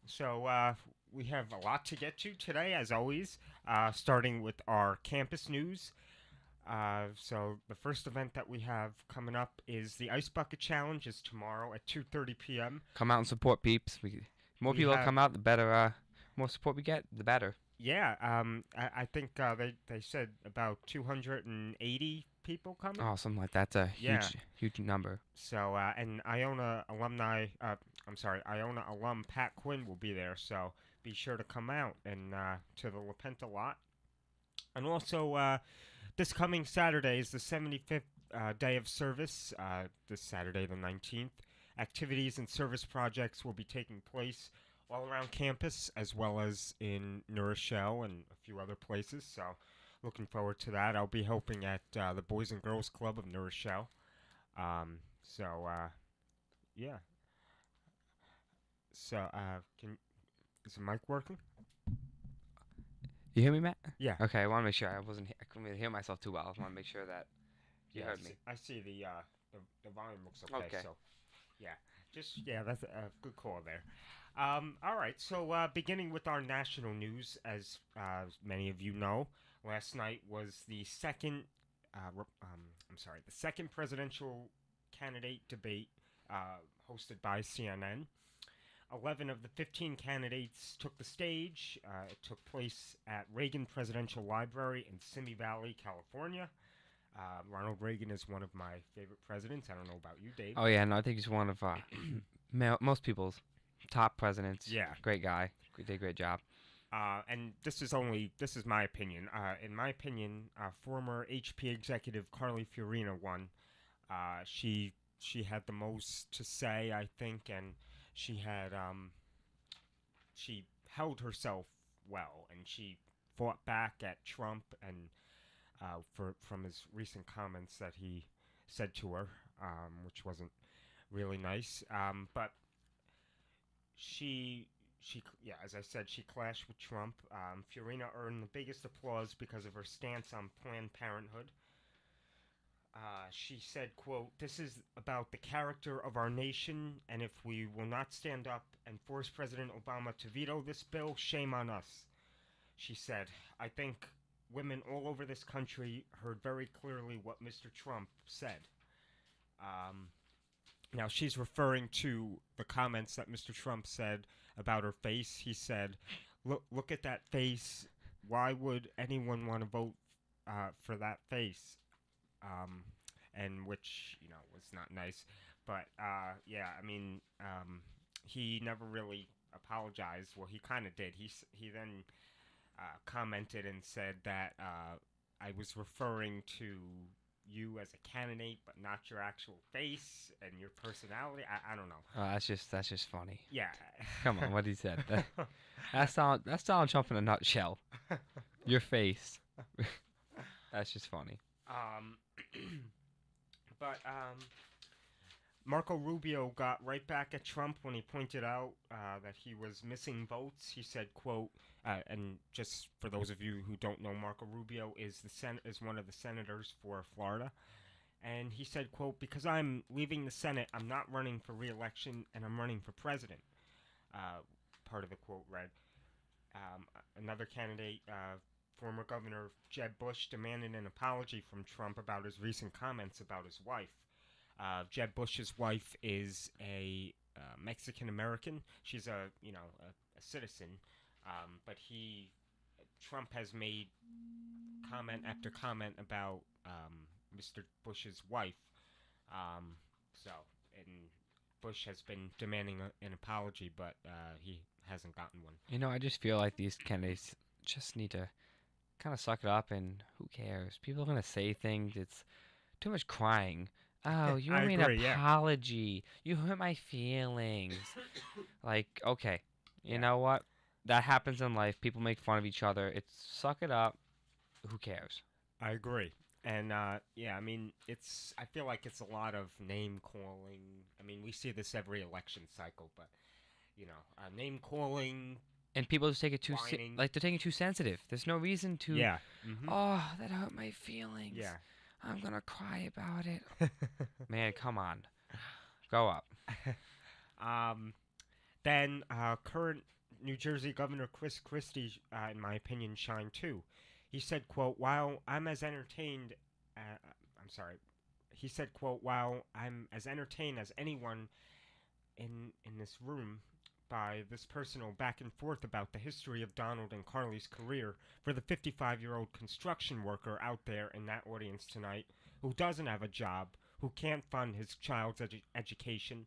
So we have a lot to get to today, as always, starting with our campus news. So the first event that we have coming up is the Ice Bucket Challenge. Is tomorrow at 2:30 p.m. Come out and support peeps. More We people have come out, the better. More support we get, the better. yeah. I think they said about 280 people coming. Oh, something like that's a Yeah. huge number. So and Iona alum Pat Quinn will be there. So be sure to come out and to the LaPenta lot. And also, this coming Saturday is the 75th day of service, this Saturday the 19th. Activities and service projects will be taking place all around campus as well as in New Rochelle and a few other places. So, looking forward to that. I'll be helping at the Boys and Girls Club of New Rochelle. Um, so, yeah. Can is the mic working? You hear me, Matt? Yeah. Okay, I want to make sure I couldn't really hear myself too well. I want to make sure that you Yeah, heard me. I see the volume looks okay. Okay. So yeah, that's a good call there. All right, so beginning with our national news, as many of you know, last night was the second, the second presidential candidate debate hosted by CNN. 11 of the 15 candidates took the stage. It took place at Reagan Presidential Library in Simi Valley, California. Ronald Reagan is one of my favorite presidents. I don't know about you, Dave. Oh yeah, no, I think he's one of most people's top presidents. Yeah. Great guy. Did a great job. And this is my opinion. In my opinion, former HP executive Carly Fiorina won. She had the most to say, I think, and she had she held herself well, and she fought back at Trump and for from his recent comments that he said to her, which wasn't really nice. But yeah, as I said, she clashed with Trump. Fiorina earned the biggest applause because of her stance on Planned Parenthood. She said, quote, "This is about the character of our nation, and if we will not stand up and force President Obama to veto this bill, shame on us." She said, "I think women all over this country heard very clearly what Mr. Trump said." Um, Now, she's referring to the comments that Mr. Trump said about her face. He said, look at that face. Why would anyone want to vote for that face?" Um, and which, was not nice. But, yeah, I mean, he never really apologized. Well, he kind of did. He then commented and said that I was referring to you as a candidate, but not your actual face and your personality. I don't know. Oh, that's just funny. Yeah. Come on, what he said. That's Donald Trump in a nutshell. Your face. That's just funny. um, but Marco Rubio got right back at Trump when he pointed out that he was missing votes. He said, "quote," and just for those of you who don't know, Marco Rubio is is one of the senators for Florida, and he said, "quote," "because I'm leaving the Senate, I'm not running for re-election, and I'm running for president." Uh, Part of the quote read. Um, Another candidate, former Governor Jeb Bush, demanded an apology from Trump about his recent comments about his wife. Jeb Bush's wife is a Mexican American. She's a citizen, but Trump has made comment after comment about Mr. Bush's wife. Um, so, and Bush has been demanding an apology, but he hasn't gotten one. I just feel like these candidates just need to kind of suck it up and who cares? People are gonna say things. It's too much crying. Oh, you I owe me an agree. Yeah. apology. You hurt my feelings. Like, okay, you Yeah. know what? That happens in life. People make fun of each other. It's suck it up. Who cares? I agree. And yeah, I mean, I feel like it's a lot of name calling. I mean, we see this every election cycle, but name calling, And people just take it whining. like they're taking it too sensitive. There's no reason to. Yeah. Mhm. Oh, that hurt my feelings. Yeah. I'm gonna cry about it. Man, come on, grow up. um, then current New Jersey Governor Chris Christie, in my opinion, shined too. He said, quote, while I'm as entertained, I'm sorry, he said, quote, while I'm as entertained as anyone in this room by this personal back and forth about the history of Donald and Carly's career for the 55-year-old construction worker out there in that audience tonight who doesn't have a job, who can't fund his child's education.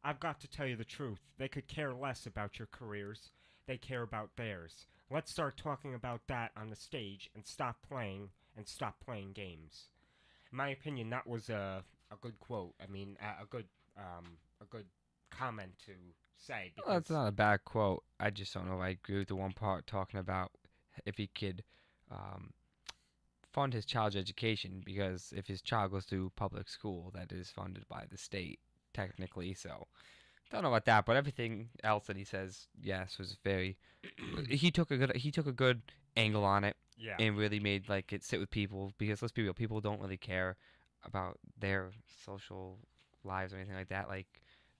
I've got to tell you the truth. They could care less about your careers. They care about theirs. Let's start talking about that on the stage and stop playing games. In my opinion, that was a good quote. I mean, a good comment to say Well, because that's not a bad quote. I just don't know if I agree with the one part talking about if he could um, fund his child's education, because if his child goes through public school, that is funded by the state technically. So don't know about that, but everything else that he says, yes, was very. He took a good angle on it yeah, and really made like it sit with people, because let's be real, people don't really care about their social lives or anything like that. Like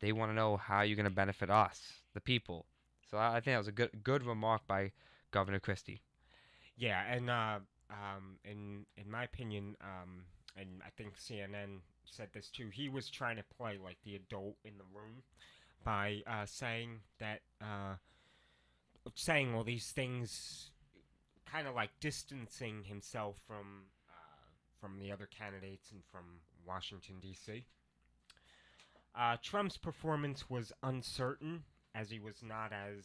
they want to know how you're going to benefit us, the people. So I think that was a good remark by Governor Christie. yeah, and in my opinion, and I think CNN said this too. He was trying to play like the adult in the room by saying all these things, kind of like distancing himself from the other candidates and from Washington D.C. Trump's performance was uncertain, as he was not as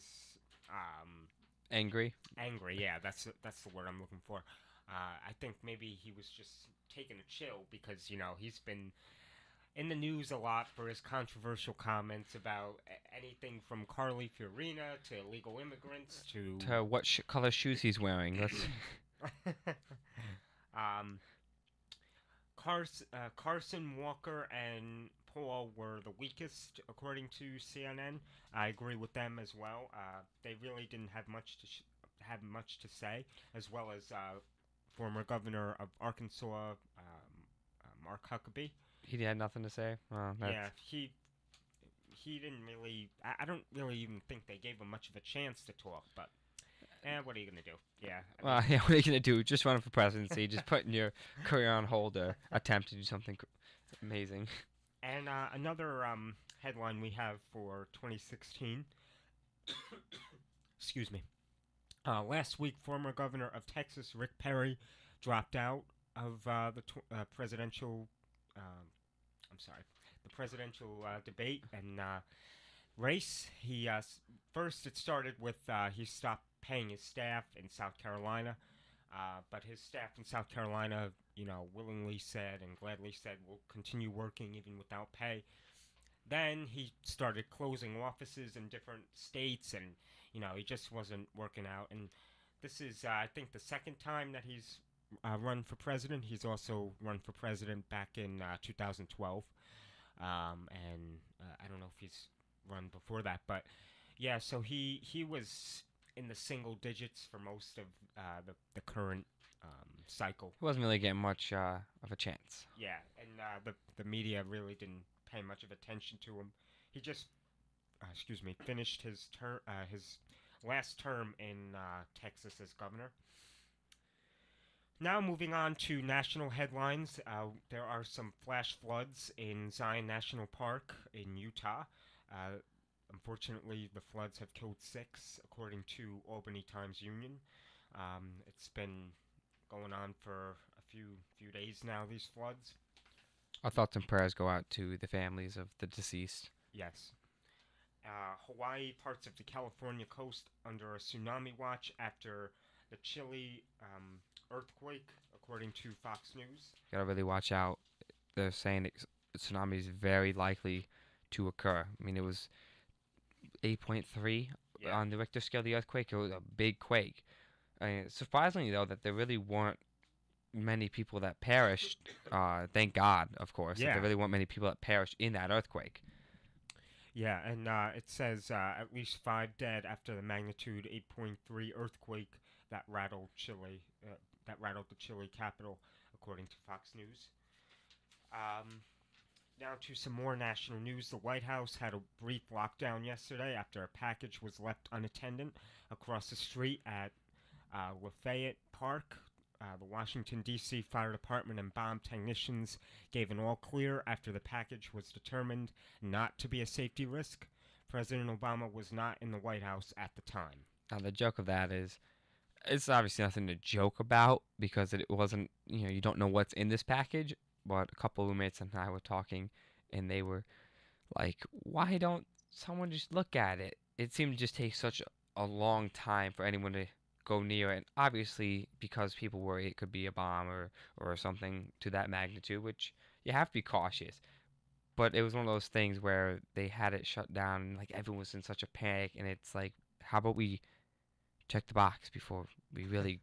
um, Angry. angry. Yeah, that's the word I'm looking for. I think maybe he was just taking a chill because he's been in the news a lot for his controversial comments about anything from Carly Fiorina to illegal immigrants to To what color shoes he's wearing. Let's. um, Carson Walker and Paul were the weakest, according to CNN. I agree with them as well. They really didn't have much to say, as well as former governor of Arkansas, Mark Huckabee. He had nothing to say. Well, that's. Yeah, he didn't really. I don't really even think they gave him much of a chance to talk. But what are you gonna do? Yeah. Well, yeah, what are you gonna do? Just run for presidency? Just putting your career on hold or attempt to do something amazing. And another headline we have for 2016. Excuse me. Last week, former governor of Texas Rick Perry dropped out of the presidential. I'm sorry, the presidential debate and race. First it started with he stopped paying his staff in South Carolina, but his staff in South Carolina, willingly said and gladly said we'll continue working even without pay. Then he started closing offices in different states, and he just wasn't working out. And this is, I think, the second time that he's run for president. He's also run for president back in 2012, and I don't know if he's run before that, but yeah. So he was in the single digits for most of the current cycle. He wasn't really getting much of a chance. Yeah, and the media really didn't pay much of attention to him. He just, finished his last term in Texas as governor. Now moving on to national headlines, there are some flash floods in Zion National Park in Utah. Unfortunately, the floods have killed 6, according to Albany Times-Union. It's been going on for a few days now, these floods. Our thoughts and prayers go out to the families of the deceased. Yes. Hawaii, parts of the California coast under a tsunami watch after the Chile earthquake, according to Fox News. Gotta really watch out. They're saying tsunami is very likely to occur. I mean, it was 8.3 on the Richter scale, the earthquake. It was a big quake. Surprisingly, though, that there really weren't many people that perished. Thank God, of course. Yeah. That there really weren't many people that perished in that earthquake. Yeah, and it says at least 5 dead after the magnitude 8.3 earthquake that rattled Chile, that rattled the Chile capital, according to Fox News. Now to some more national news. The White House had a brief lockdown yesterday after a package was left unattended across the street at Lafayette Park. The Washington, D.C. Fire Department and bomb technicians gave an all clear after the package was determined not to be a safety risk. President Obama was not in the White House at the time. Now the joke of that is, it's obviously nothing to joke about because it wasn't, you don't know what's in this package. But a couple of roommates and I were talking, and they were like, "Why don't someone just look at it?" It seemed to just take such a long time for anyone to go near it. And obviously, because people worry it could be a bomb or something to that magnitude, which you have to be cautious. But it was one of those things where they had it shut down, and like everyone was in such a panic, and it's like, how about we check the box before we really,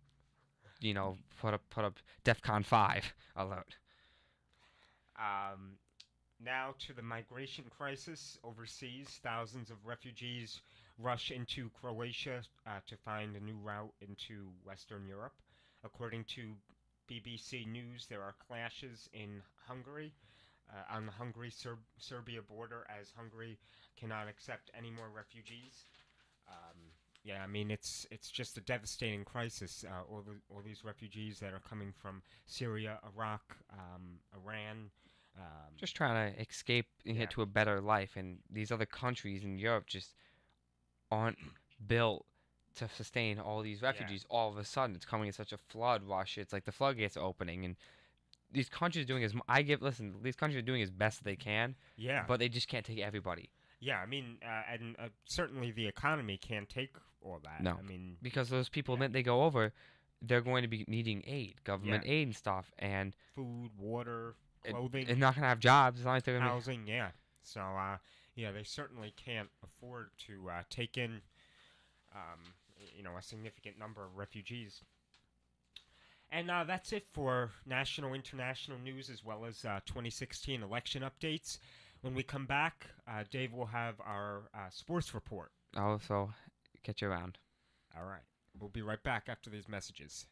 put up DEFCON 5 alert. Um, Now to the migration crisis overseas. Thousands of refugees rush into Croatia to find a new route into Western Europe. According to BBC News, there are clashes in Hungary, on the Hungary-Serbia border, as Hungary cannot accept any more refugees. Um, yeah, I mean it's just a devastating crisis. All these refugees that are coming from Syria, Iraq, Iran. Just trying to escape and Yeah, get to a better life, and these other countries in Europe just aren't built to sustain all these yeah, refugees. All of a sudden, it's coming in such a flood rush. It's like the floodgates are opening, and these countries are doing listen. These countries are doing as best they can, yeah, but they just can't take everybody. yeah. I mean, and certainly the economy can't take all that. No, I mean, because those people, yeah, when they go over, they're going to be needing aid, yeah. government aid and stuff, and Food, water, they're clothing, not gonna have jobs as long as they're gonna be. housing. Yeah. So, yeah, they certainly can't afford to take in, a significant number of refugees. And that's it for national, international news as well as 2016 election updates. When we come back, Dave will have our sports report. Oh, so catch you around. All right. We'll be right back after these messages.